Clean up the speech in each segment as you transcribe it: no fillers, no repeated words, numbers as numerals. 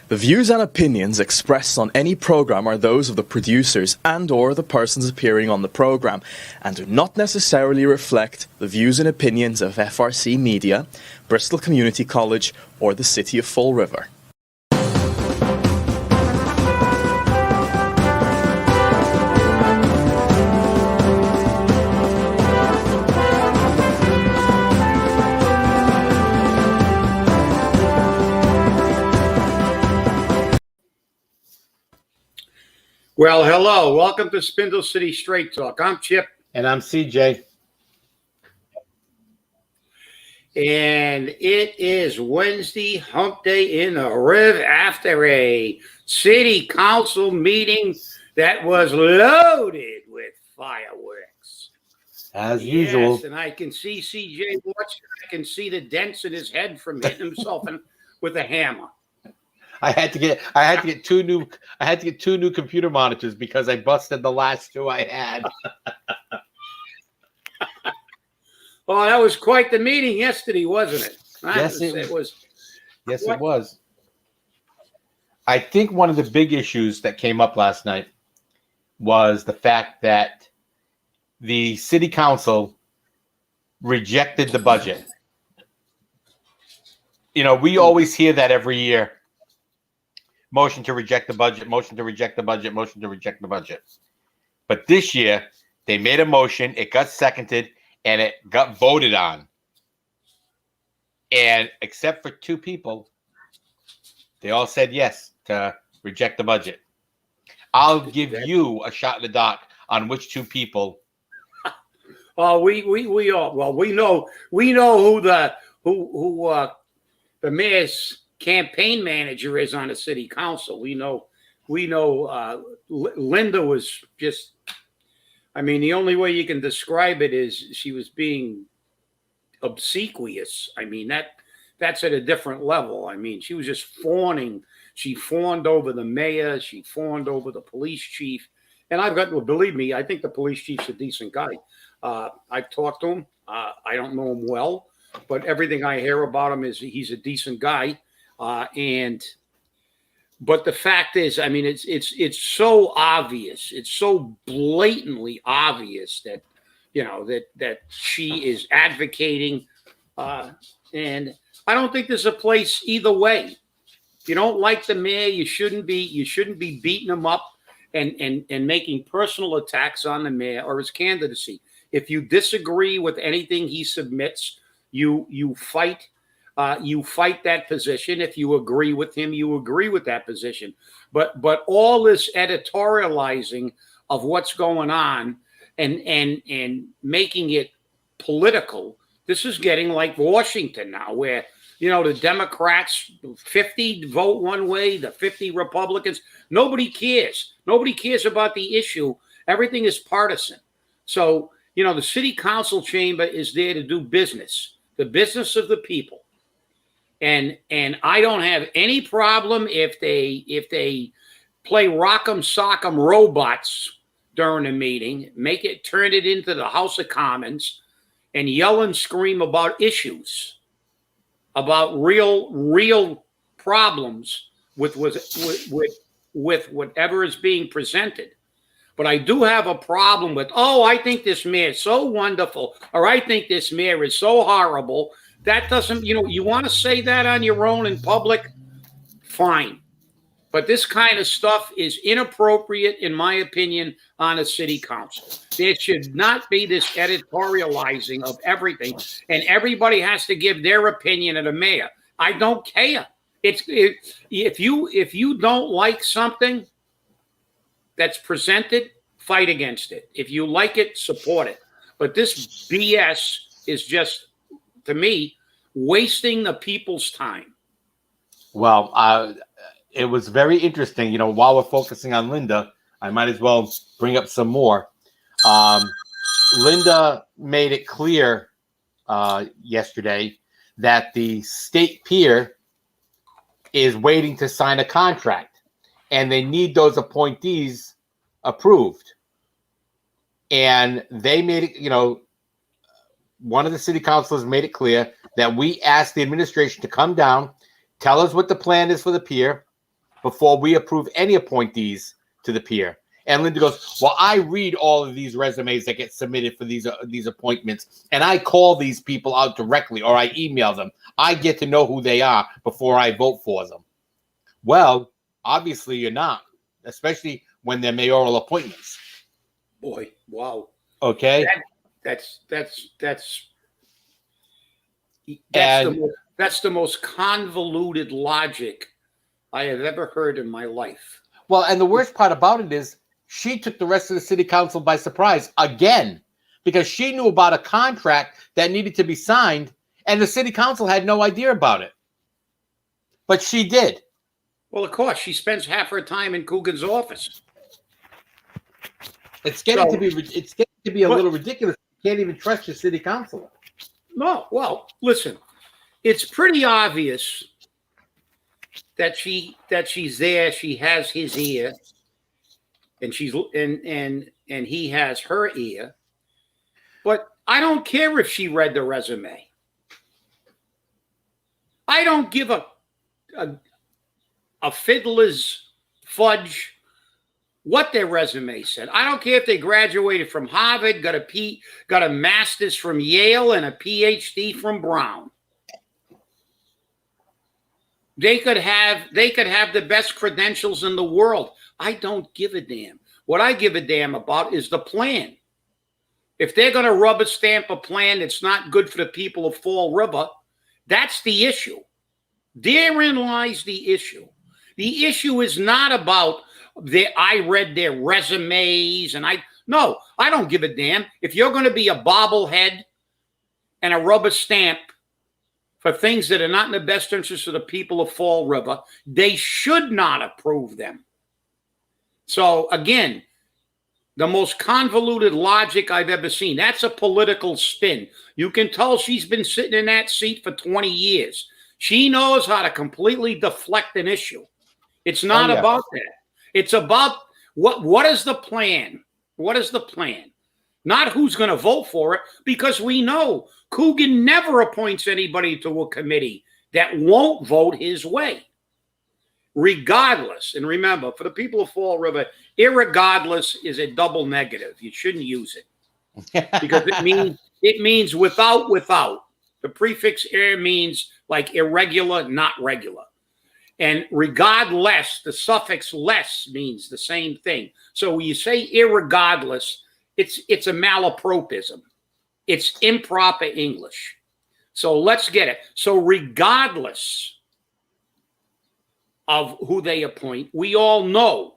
The views and opinions expressed on any program are those of the producers and/or the persons appearing on the program and do not necessarily reflect the views and opinions of FRC Media, Bristol Community College, or the City of Fall River. Well, hello. Welcome to Spindle City Straight Talk. I'm Chip. And I'm CJ. And it is Wednesday, hump day in the Riv after a city council meeting that was loaded with fireworks. As usual. And I can see CJ watching. I can see the dents in his head from hitting himself with a hammer. I had to get two new computer monitors because I busted the last two I had. Oh, that was quite the meeting yesterday, wasn't it? Yes, it was. Yes, What? It was. I think one of the big issues that came up last night was the fact that the city council rejected the budget. You know, we always hear that every year. Motion to reject the budget, motion to reject the budget, motion to reject the budget. But this year, they made a motion, it got seconded, and it got voted on. And except for two people, they all said yes to reject the budget. I'll give you a shot in the dark on which two people. Oh, we all know who the mayor's campaign manager is on the city council. We know Linda was just, I mean, the only way you can describe it is she was being obsequious. I mean, that's at a different level. I mean, she was just fawning. She fawned over the mayor. She fawned over the police chief. And believe me, I think the police chief's a decent guy. I've talked to him. I don't know him well, but everything I hear about him is he's a decent guy. But the fact is, I mean, it's so obvious. It's so blatantly obvious that, you know, that she is advocating. And I don't think there's a place either way. If you don't like the mayor, you shouldn't be beating him up and making personal attacks on the mayor or his candidacy. If you disagree with anything he submits, you fight. You fight that position. If you agree with him, you agree with that position. But all this editorializing of what's going on and making it political, this is getting like Washington now, where, you know, the Democrats, 50 vote one way, the 50 Republicans, nobody cares. Nobody cares about the issue. Everything is partisan. So, you know, the city council chamber is there to do business, the business of the people. And I don't have any problem if they play rock'em sock'em robots during a meeting, turn it into the House of Commons, and yell and scream about issues, about real problems with whatever is being presented. But I do have a problem with, I think this mayor is so wonderful, or I think this mayor is so horrible. That doesn't, you know, you want to say that on your own in public, fine. But this kind of stuff is inappropriate, in my opinion, on a city council. There should not be this editorializing of everything, and everybody has to give their opinion of the mayor. I don't care. If you don't like something that's presented, fight against it. If you like it, support it. But this BS is just, to me, wasting the people's time. Well, it was very interesting. You know, while we're focusing on Linda, I might as well bring up some more. Linda made it clear yesterday that the state peer is waiting to sign a contract, and they need those appointees approved. And they made it, you know, one of the city councilors made it clear that we asked the administration to come down, tell us what the plan is for the pier, before we approve any appointees to the pier. And Linda goes, well, I read all of these resumes that get submitted for these appointments, and I call these people out directly, or I email them. I get to know who they are before I vote for them. Well, obviously you're not, especially when they're mayoral appointments. Boy, wow. Okay. That's the most convoluted logic I have ever heard in my life. Well, and the worst part about it is she took the rest of the city council by surprise again, because she knew about a contract that needed to be signed, and the city council had no idea about it. But she did. Well, of course, she spends half her time in Coogan's office. It's getting to be a little ridiculous. You can't even trust your city councilor. No, well, listen, it's pretty obvious that she's there. She has his ear, and he has her ear. But I don't care if she read the resume. I don't give a fiddler's fudge what their resume said. I don't care if they graduated from Harvard, got a master's from Yale, and a PhD from Brown. They could have the best credentials in the world. I don't give a damn. What I give a damn about is the plan. If they're going to rubber stamp a plan that's not good for the people of Fall River, that's the issue. Therein lies the issue. The issue is not about I read their resumes and I don't give a damn. If you're going to be a bobblehead and a rubber stamp for things that are not in the best interest of the people of Fall River, they should not approve them. So again, the most convoluted logic I've ever seen. That's a political spin. You can tell she's been sitting in that seat for 20 years. She knows how to completely deflect an issue. It's not about that. It's about what is the plan? What is the plan? Not who's going to vote for it, because we know Coogan never appoints anybody to a committee that won't vote his way. Regardless, and remember, for the people of Fall River, irregardless is a double negative. You shouldn't use it because it means without. The prefix "ir" means like irregular, not regular. And regardless, the suffix "less" means the same thing. So when you say irregardless, it's a malapropism. It's improper English. So let's get it. So regardless of who they appoint, we all know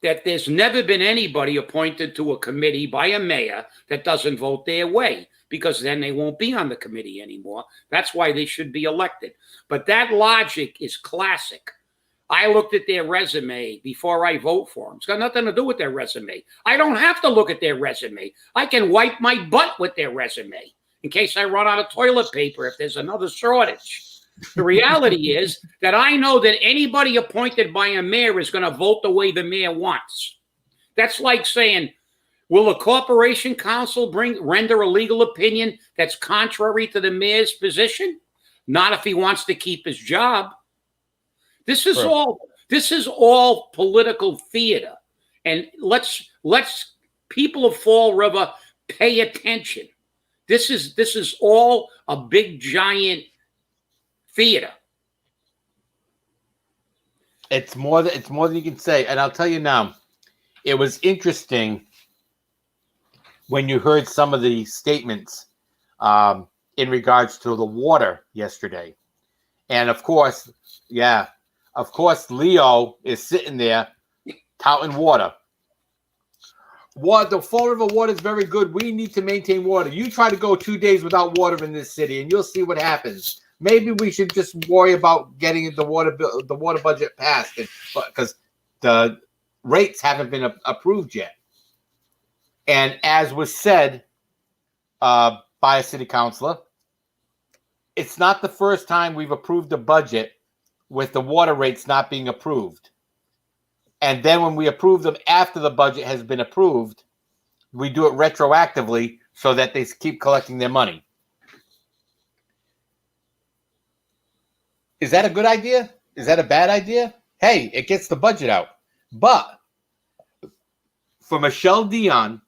that there's never been anybody appointed to a committee by a mayor that doesn't vote their way, because then they won't be on the committee anymore. That's why they should be elected. But that logic is classic. I looked at their resume before I vote for them. It's got nothing to do with their resume. I don't have to look at their resume. I can wipe my butt with their resume in case I run out of toilet paper if there's another shortage. The reality is that I know that anybody appointed by a mayor is going to vote the way the mayor wants. That's like saying, will a corporation council render a legal opinion that's contrary to the mayor's position? Not if he wants to keep his job. This is all political theater. And let's people of Fall River pay attention. This is all a big giant theater. It's more than you can say. And I'll tell you now, it was interesting when you heard some of the statements in regards to the water yesterday. And of course, Leo is sitting there touting water. The Fall River water is very good. We need to maintain water. You try to go 2 days without water in this city, and you'll see what happens. Maybe we should just worry about getting the water budget passed, because the rates haven't been approved yet. And as was said by a city councilor, it's not the first time we've approved a budget with the water rates not being approved. And then when we approve them after the budget has been approved, we do it retroactively so that they keep collecting their money. Is that a good idea? Is that a bad idea? hey, it gets the budget out. But for Michelle Dion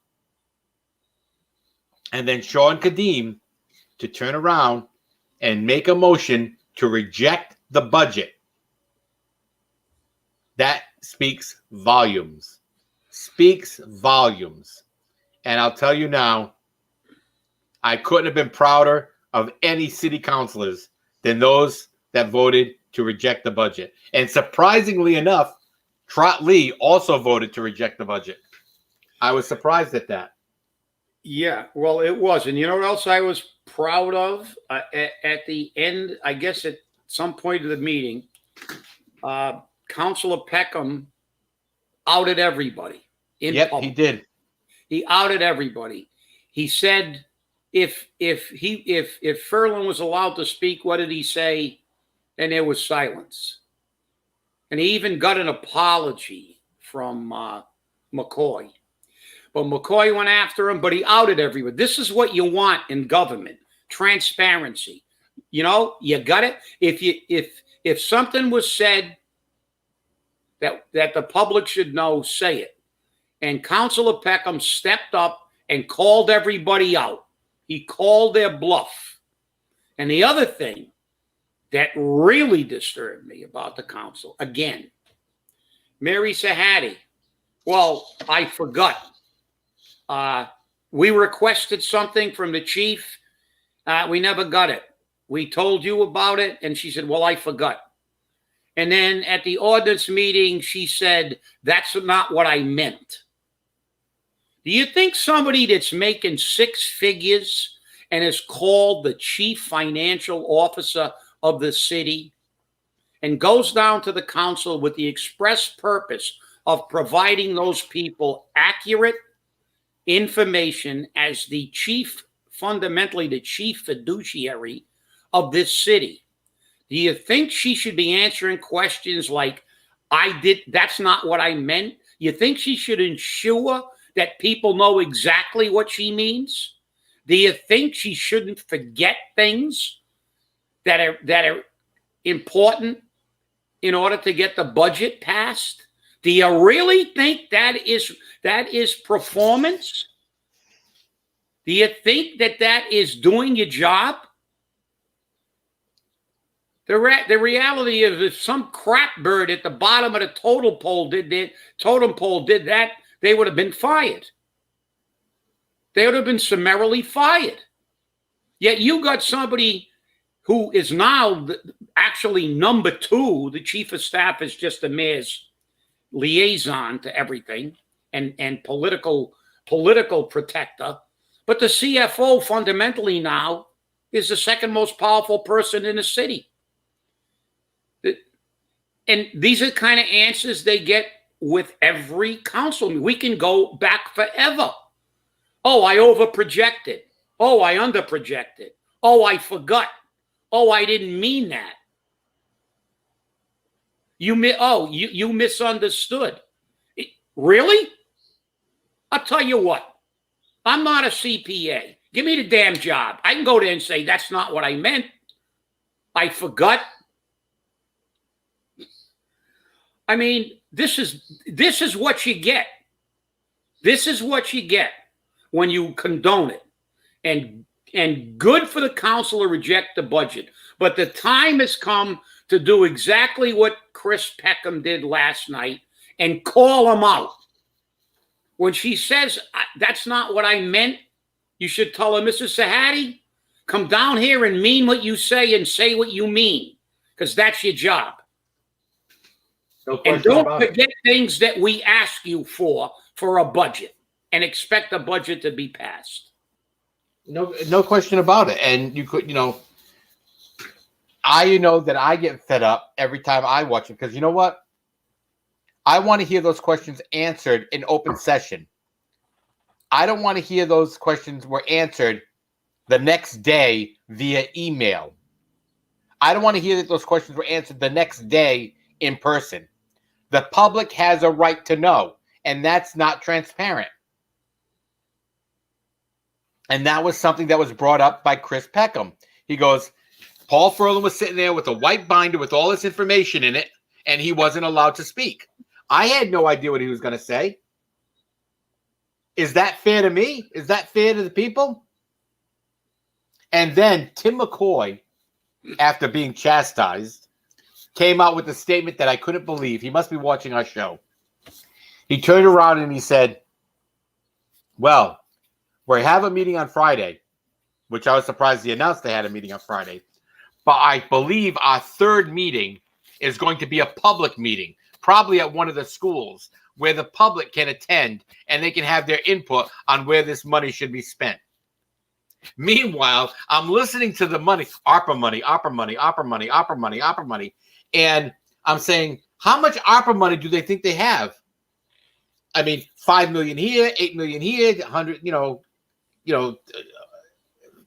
and then Sean Kadim to turn around and make a motion to reject the budget, that speaks volumes. Speaks volumes. And I'll tell you now, I couldn't have been prouder of any city councilors than those that voted to reject the budget. And surprisingly enough, Trot Lee also voted to reject the budget. I was surprised at that. Yeah, well, it was. And you know what else I was proud of? At the end, I guess at some point of the meeting, Councilor Peckham outed everybody. Yep, public. he did. He outed everybody. He said if Furlan was allowed to speak, what did he say? And there was silence. And he even got an apology from McCoy. But McCoy went after him, but he outed everyone. This is what you want in government: transparency. You know, you got it. If something was said that the public should know, say it. And Councilor Peckham stepped up and called everybody out. He called their bluff. And the other thing that really disturbed me about the council, again, Mary Sahadi. Well, I forgot. We requested something from the chief. We never got it. We told you about it. And she said, well, I forgot. And then at the ordinance meeting, she said, that's not what I meant. Do you think somebody that's making six figures and is called the chief financial officer of the city and goes down to the council with the express purpose of providing those people accurate information as the chief, fundamentally the chief fiduciary of this city? Do you think she should be answering questions like, that's not what I meant? You think she should ensure that people know exactly what she means? Do you think she shouldn't forget things that are important in order to get the budget passed? Do you really think that is performance? Do you think that is doing your job? The reality is, if some crap bird at the bottom of the totem pole did that, they would have been fired. They would have been summarily fired. Yet you got somebody who is now actually number two. The chief of staff is just the mayor's liaison to everything and political protector. But the CFO fundamentally now is the second most powerful person in the city. And these are the kind of answers they get with every council. We can go back forever. Oh, I overprojected. Oh, I underprojected. Oh, I forgot. Oh, I didn't mean that. You misunderstood. Really? I'll tell you what. I'm not a CPA. Give me the damn job. I can go there and say, that's not what I meant. I forgot. I mean, this is what you get. This is what you get when you condone it. And good for the council to reject the budget. But the time has come to do exactly what Chris Peckham did last night and call him out. When she says, that's not what I meant, you should tell her, Mrs. Sahadi, come down here and mean what you say and say what you mean, because that's your job. No and don't forget things that we ask you for a budget and expect the budget to be passed. No question about it. And you could, I that I get fed up every time I watch it, because you know what? I want to hear those questions answered in open session. I don't want to hear those questions were answered the next day via email. I don't want to hear that those questions were answered the next day in person. The public has a right to know, and that's not transparent. And that was something that was brought up by Chris Peckham. He goes, Paul Furlan was sitting there with a white binder with all this information in it, and he wasn't allowed to speak. I had no idea what he was going to say. Is that fair to me? Is that fair to the people? And then Tim McCoy, after being chastised, came out with a statement that I couldn't believe. He must be watching our show. He turned around and he said, well, we have a meeting on Friday, which I was surprised he announced they had a meeting on Friday. But I believe our third meeting is going to be a public meeting, probably at one of the schools where the public can attend and they can have their input on where this money should be spent. Meanwhile, I'm listening to the money, ARPA money, ARPA money, ARPA money, ARPA money, ARPA money. And I'm saying, how much ARPA money do they think they have? I mean, 5 million here, 8 million here, 100,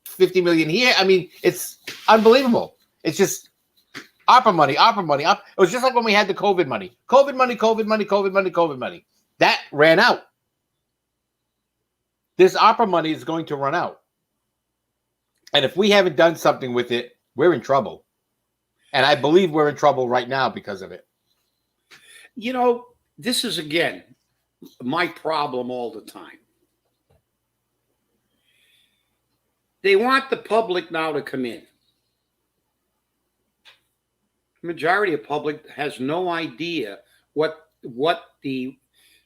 50 million here. I mean, it's unbelievable. It's just ARPA money, ARPA money. It was just like when we had the COVID money. COVID money, COVID money, COVID money, COVID money. That ran out. This ARPA money is going to run out. And if we haven't done something with it, we're in trouble. And I believe we're in trouble right now because of it. You know, this is, again, my problem all the time. They want the public now to come in. The majority of public has no idea what the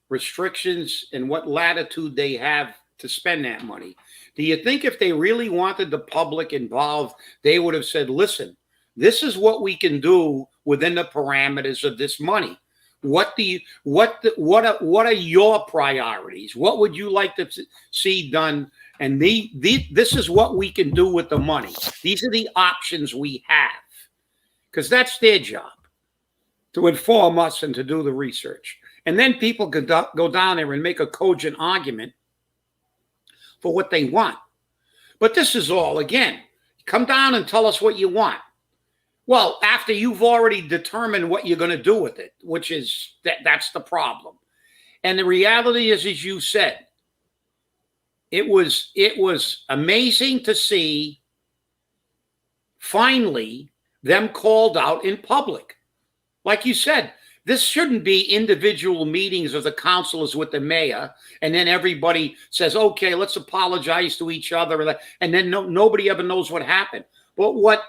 restrictions and what latitude they have to spend that money. Do you think if they really wanted the public involved, they would have said, listen, this is what we can do within the parameters of this money? What are your priorities? What would you like to see done? And this is what we can do with the money. These are the options we have. Because that's their job, to inform us and to do the research. And then people could go down there and make a cogent argument for what they want. But this is all, again, come down and tell us what you want. Well, after you've already determined what you're going to do with it, which is that's the problem. And the reality is, as you said, it was amazing to see finally them called out in public. Like you said, this shouldn't be individual meetings of the councilors with the mayor, and then everybody says, okay, let's apologize to each other, and then nobody ever knows what happened. But what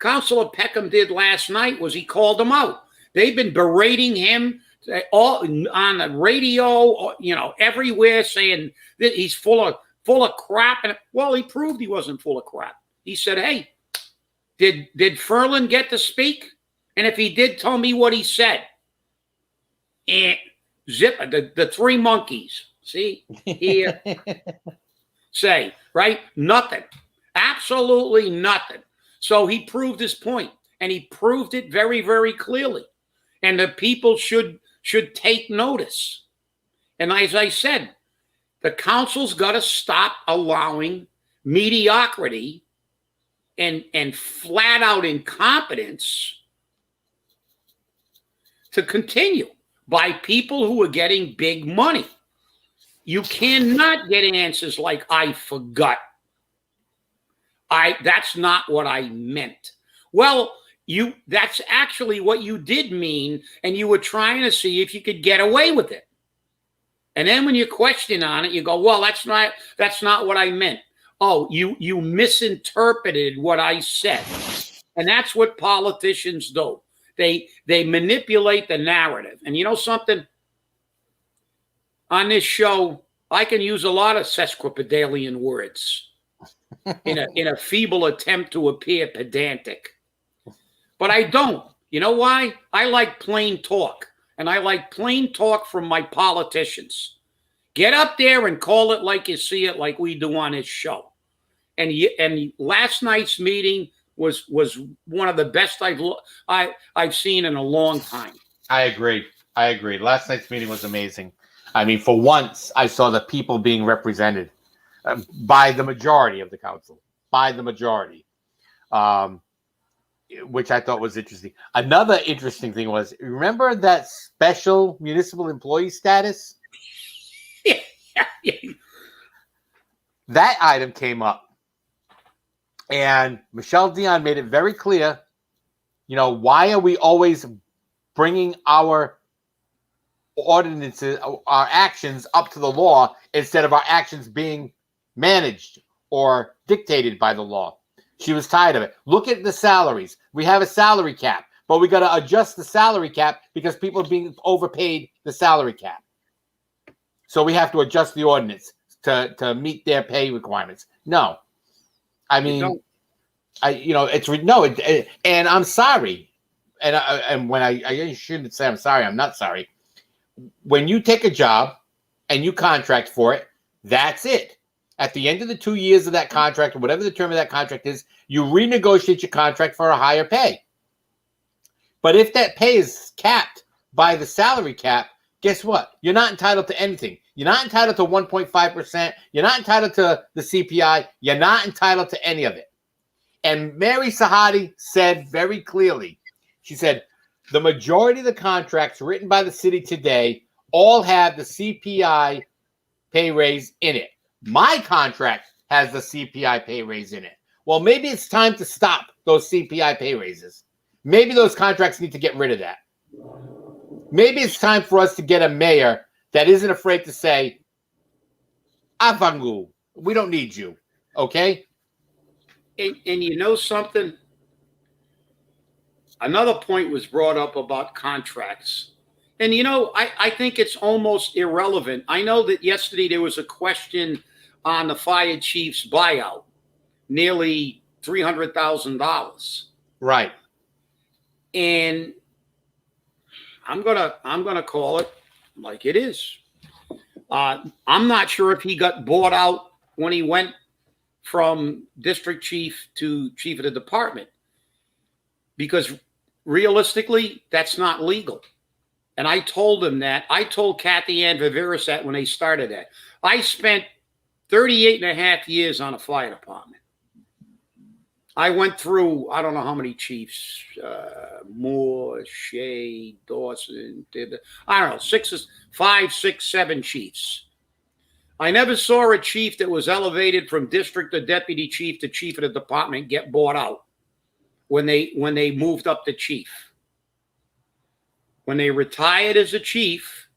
Councilor Peckham did last night was he called them out. They've been berating him all on the radio, everywhere, saying that he's full of crap. And well, he proved he wasn't full of crap. He said, hey, did Ferlin get to speak? And if he did, tell me what he said. And zip the three monkeys. See here, say right, nothing, absolutely nothing. So he proved his point, and he proved it very, very clearly. And the people should take notice. And as I said, the council's got to stop allowing mediocrity and flat out incompetence to continue by people who are getting big money. You cannot get answers like, I forgot. That's not what I meant. Well, that's actually what you did mean, and you were trying to see if you could get away with it. And then when you question on it, you go, well, that's not what I meant. Oh, you misinterpreted what I said. And that's what politicians do. They manipulate the narrative. And you know something? On this show, I can use a lot of sesquipedalian words in a feeble attempt to appear pedantic. But I don't. You know why? I like plain talk. And I like plain talk from my politicians. Get up there and call it like you see it, like we do on this show. And last night's meeting was one of the best I've seen in a long time. I agree. Last night's meeting was amazing. I mean, for once, I saw the people being represented by the majority of the council, which I thought was interesting. Another interesting thing was, remember that special municipal employee status? Yeah. That item came up, and Michelle Dion made it very clear You know, why are we always bringing our ordinances, our actions up to the law instead of our actions being managed or dictated by the law? She was tired of it. Look at the salaries. We have a salary cap, but we got to adjust the salary cap because people are being overpaid the salary cap. So we have to adjust the ordinance to meet their pay requirements. No, I mean, and I'm sorry. And when I shouldn't say I'm sorry, I'm not sorry. When you take a job and you contract for it, that's it. At the end of the 2 years of that contract, or whatever the term of that contract is, you renegotiate your contract for a higher pay. But if that pay is capped by the salary cap, guess what? You're not entitled to anything. You're not entitled to 1.5%. You're not entitled to the CPI. You're not entitled to any of it. And Mary Sahadi said very clearly, she said, the majority of the contracts written by the city today all have the CPI pay raise in it. My contract has the CPI pay raise in it. Well, maybe it's time to stop those CPI pay raises. Maybe those contracts need to get rid of that. Maybe it's time for us to get a mayor that isn't afraid to say, Avangu, we don't need you, okay? And you know something? Another point was brought up about contracts. And, you know, I think it's almost irrelevant. I know that yesterday there was a question on the fire chief's buyout, nearly $300,000. Right. And I'm gonna call it like it is. I'm not sure if he got bought out when he went from district chief to chief of the department, because realistically, that's not legal. And I told him that. I told Kathy Ann Viveris that when they started that. I spent 38 and a half years on a fire department. I went through, I don't know how many chiefs, Moore, Shea, Dawson, I don't know, 5, 6, 7 chiefs. I never saw a chief that was elevated from district to deputy chief to chief of the department get bought out when they moved up to chief. When they retired as a chief,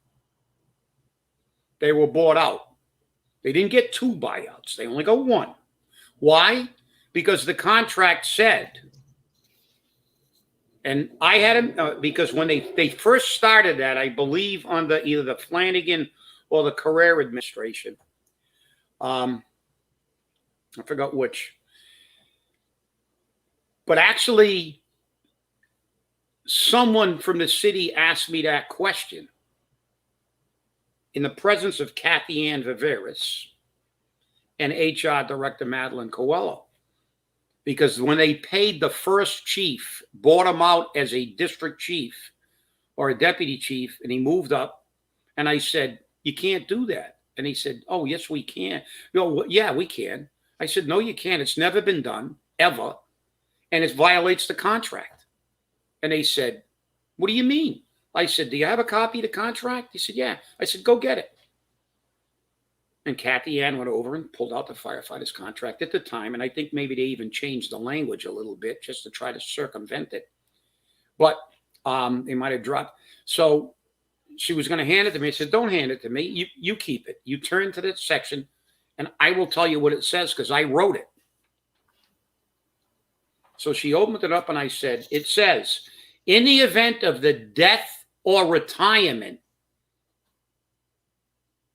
they were bought out. They didn't get 2 buyouts. They only got 1. Why? Because the contract said, and I had him, because when they first started that, I believe under either the Flanagan or the Carrere administration, I forgot which, but actually someone from the city asked me that question in the presence of Kathy Ann Viveris and HR Director Madeline Coelho. Because when they paid the first chief, bought him out as a district chief or a deputy chief, and he moved up, and I said, you can't do that. And he said, oh, yes, we can. No, yeah, we can. I said, no, you can't. It's never been done, ever, and it violates the contract. And they said, what do you mean? I said, do you have a copy of the contract? He said, yeah. I said, go get it. And Kathy Ann went over and pulled out the firefighter's contract at the time. And I think maybe they even changed the language a little bit just to try to circumvent it. But they might have dropped. So she was going to hand it to me. I said, don't hand it to me. You keep it. You turn to that section, and I will tell you what it says because I wrote it. So she opened it up, and I said, it says, in the event of the death or retirement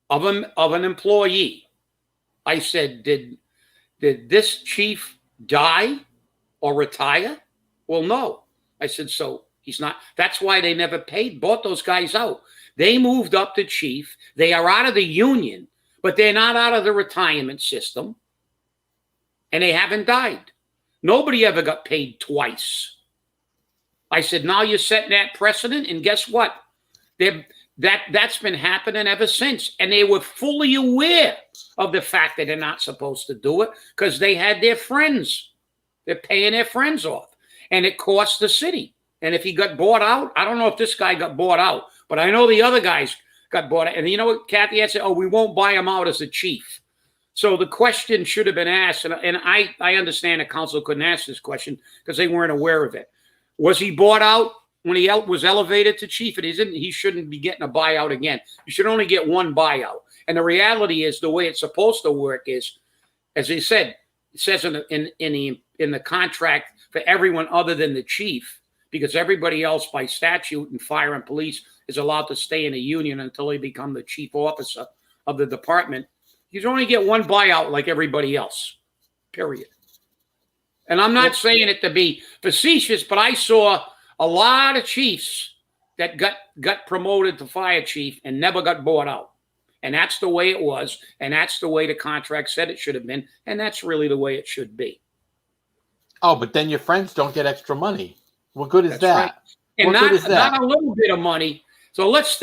of an employee, I said, did this chief die or retire? Well, no. I said, so he's not. That's why they never bought those guys out. They moved up to chief. They are out of the union, but they're not out of the retirement system. And they haven't died. Nobody ever got paid twice. I said, now you're setting that precedent, and guess what? That's been happening ever since. And they were fully aware of the fact that they're not supposed to do it because they had their friends. They're paying their friends off. And it cost the city. And if he got bought out, I don't know if this guy got bought out, but I know the other guys got bought out. And you know what Kathy had said? Oh, we won't buy him out as a chief. So the question should have been asked. And I understand the council couldn't ask this question because they weren't aware of it. Was he bought out when he was elevated to chief? It isn't. He shouldn't be getting a buyout again. You should only get one buyout. And the reality is, the way it's supposed to work is, as he said, it says in the contract for everyone other than the chief, because everybody else by statute and fire and police is allowed to stay in a union until they become the chief officer of the department. You should only get one buyout like everybody else, period. And I'm not saying it to be facetious, but I saw a lot of chiefs that got promoted to fire chief and never got bought out. And that's the way it was. And that's the way the contract said it should have been. And that's really the way it should be. Oh, but then your friends don't get extra money. What good is That's that? right. And what good is that? Not a little bit of money. So let's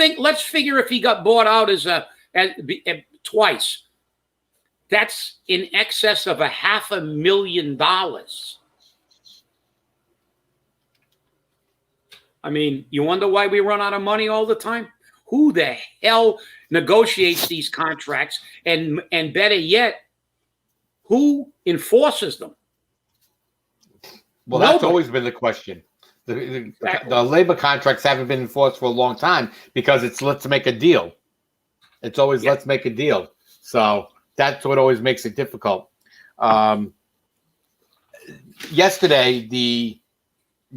figure if he got bought out as twice. That's in excess of $500,000. I mean, you wonder why we run out of money all the time? Who the hell negotiates these contracts? And better yet, who enforces them? Well, that's always been the question. The labor contracts haven't been enforced for a long time because it's let's make a deal. It's always let's make a deal. So that's what always makes it difficult. Yesterday, the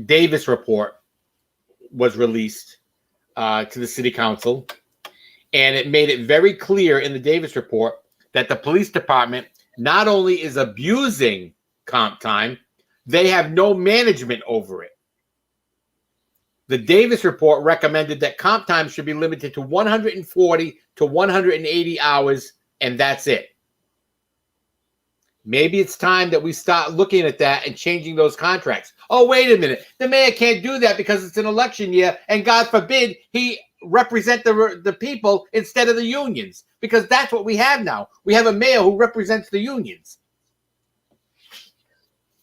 Davis report was released to the city council, and it made it very clear in the Davis report that the police department not only is abusing comp time, they have no management over it. The Davis report recommended that comp time should be limited to 140 to 180 hours, and that's it. Maybe it's time that we start looking at that and changing those contracts. Oh, wait a minute. The mayor can't do that because it's an election year, and God forbid he represent the people instead of the unions, because that's what we have now. We have a mayor who represents the unions.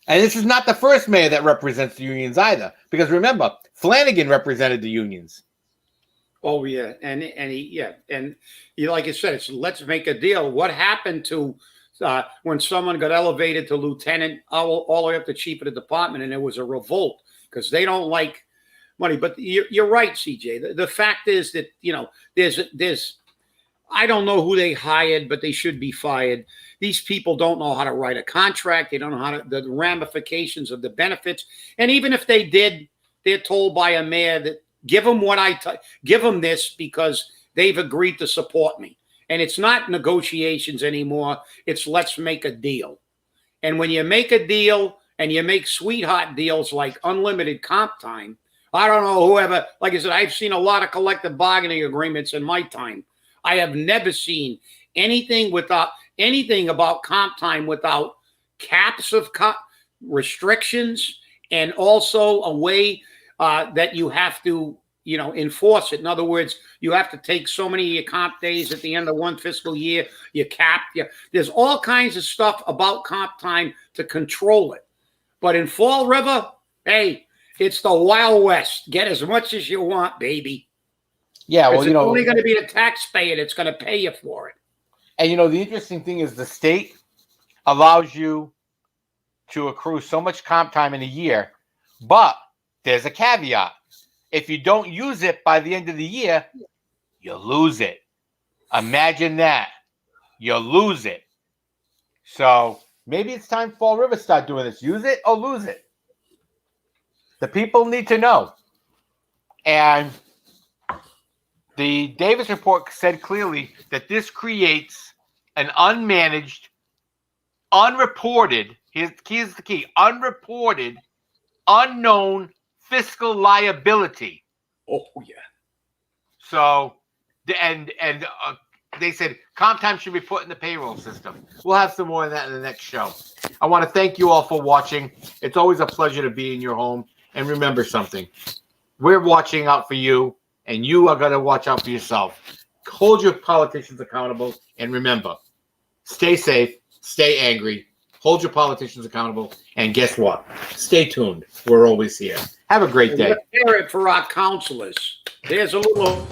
And this is not the first mayor that represents the unions either, because remember, Flanagan represented the unions. Oh yeah, and like I said, it's let's make a deal. What happened to when someone got elevated to lieutenant all the way up to chief of the department, and there was a revolt because they don't like money? But you're right, CJ. The fact is that there's I don't know who they hired, but they should be fired. These people don't know how to write a contract. They don't know how to the ramifications of the benefits. And even if they did, they're told by a mayor that give them give them this because they've agreed to support me. And it's not negotiations anymore. It's let's make a deal. And when you make a deal and you make sweetheart deals like unlimited comp time, I don't know whoever, like I said, I've seen a lot of collective bargaining agreements in my time. I have never seen anything about comp time without caps of restrictions, and also a way that you have to, enforce it. In other words, you have to take so many of your comp days at the end of one fiscal year. You cap. There's all kinds of stuff about comp time to control it. But in Fall River, hey, it's the Wild West. Get as much as you want, baby. Yeah, well, it's only going to be the taxpayer that's going to pay you for it. And, the interesting thing is the state allows you to accrue so much comp time in a year, but there's a caveat. If you don't use it by the end of the year, you lose it. Imagine that. You lose it. So maybe it's time Fall River start doing this. Use it or lose it. The people need to know. And the Davis report said clearly that this creates an unmanaged, unreported, here's the key, unreported, unknown fiscal liability. Oh, yeah. So, and they said comp time should be put in the payroll system. We'll have some more of that in the next show. I want to thank you all for watching. It's always a pleasure to be in your home. And remember something. We're watching out for you, and you are going to watch out for yourself. Hold your politicians accountable, and remember, stay safe, stay angry, hold your politicians accountable, and guess what? Stay tuned. We're always here. Have a great day. Let's hear it for our councilors. There's a little